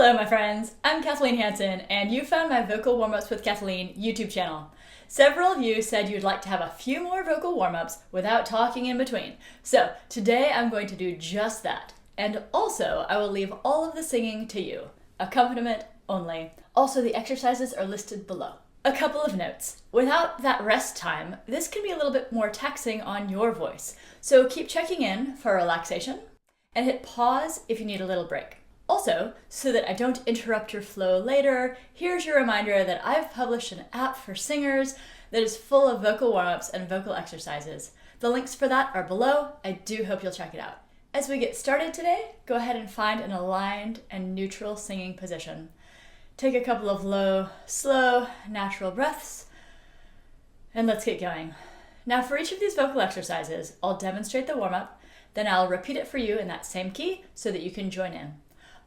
Hello my friends, I'm Kathleen Hansen and you found my Vocal Warmups with Kathleen YouTube channel. Several of you said you'd like to have a few more vocal warmups without talking in between. So today I'm going to do just that. And also I will leave all of the singing to you. Accompaniment only. Also the exercises are listed below. A couple of notes. Without that rest time, this can be a little bit more taxing on your voice. So keep checking in for relaxation and hit pause if you need a little break. Also, so that I don't interrupt your flow later, here's your reminder that I've published an app for singers that is full of vocal warm-ups and vocal exercises. The links for that are below. I do hope you'll check it out. As we get started today, go ahead and find an aligned and neutral singing position. Take a couple of low, slow, natural breaths, and let's get going. Now for each of these vocal exercises, I'll demonstrate the warm-up, then I'll repeat it for you in that same key so that you can join in.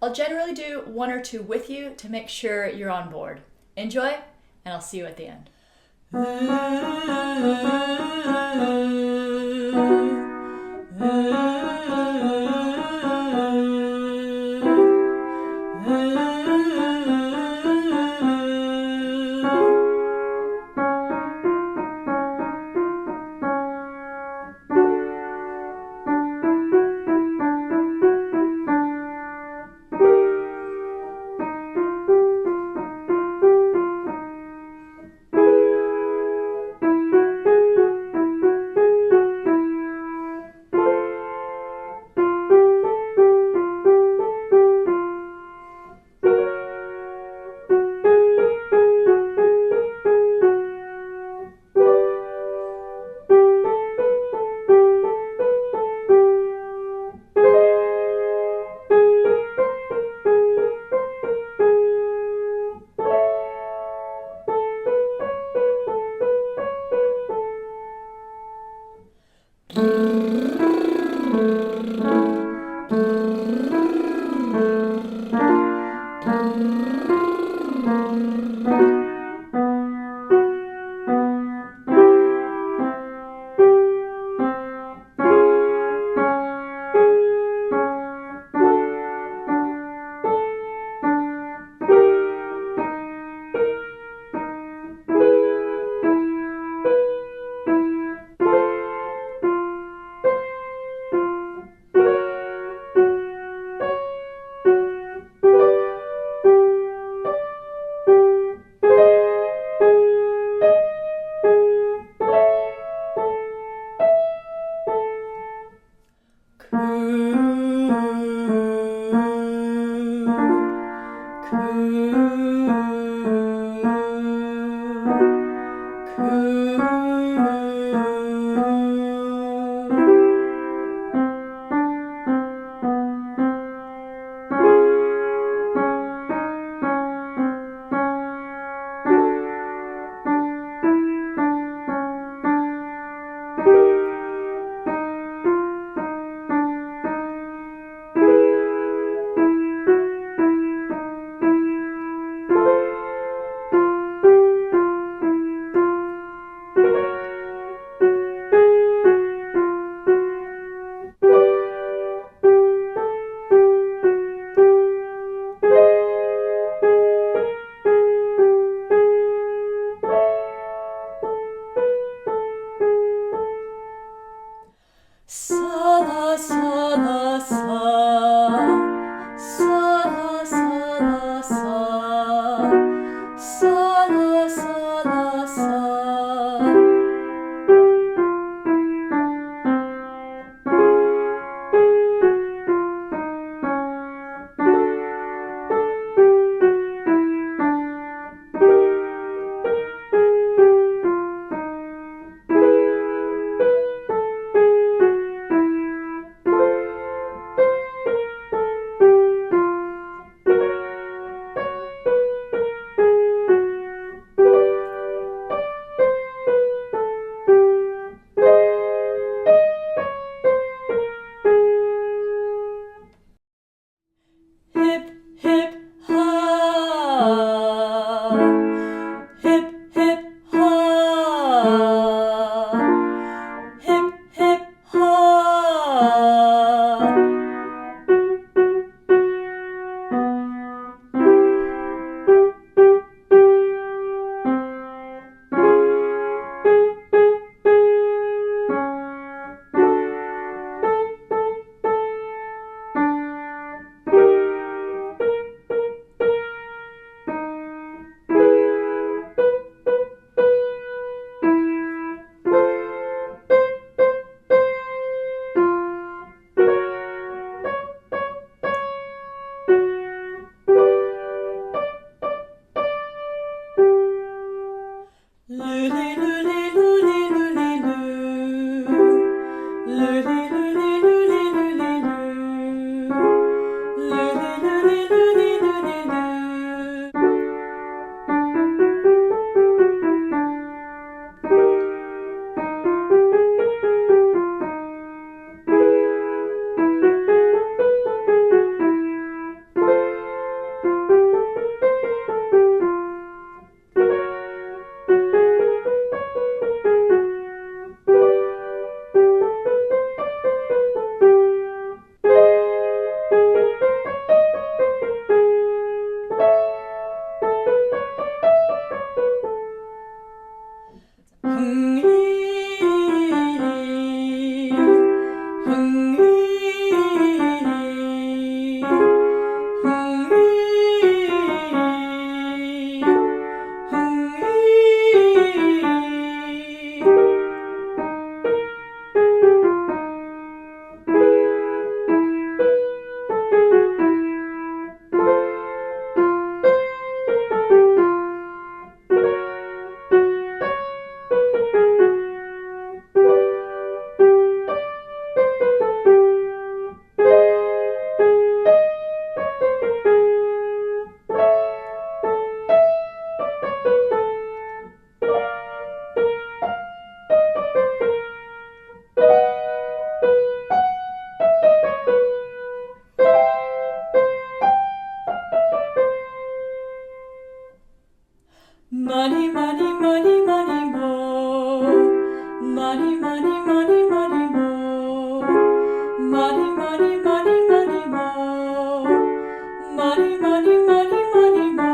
I'll generally do one or two with you to make sure you're on board. Enjoy, and I'll see you at the end. Money, money, money, money, mo. Money, money, money, money, mo. Money, money, money, money, mo. Money, money, money, money, mo.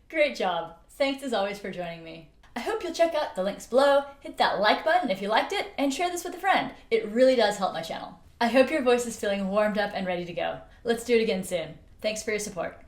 Great job. Thanks as always for joining me. I hope you'll check out the links below, hit that like button if you liked it, and share this with a friend. It really does help my channel. I hope your voice is feeling warmed up and ready to go. Let's do it again soon. Thanks for your support.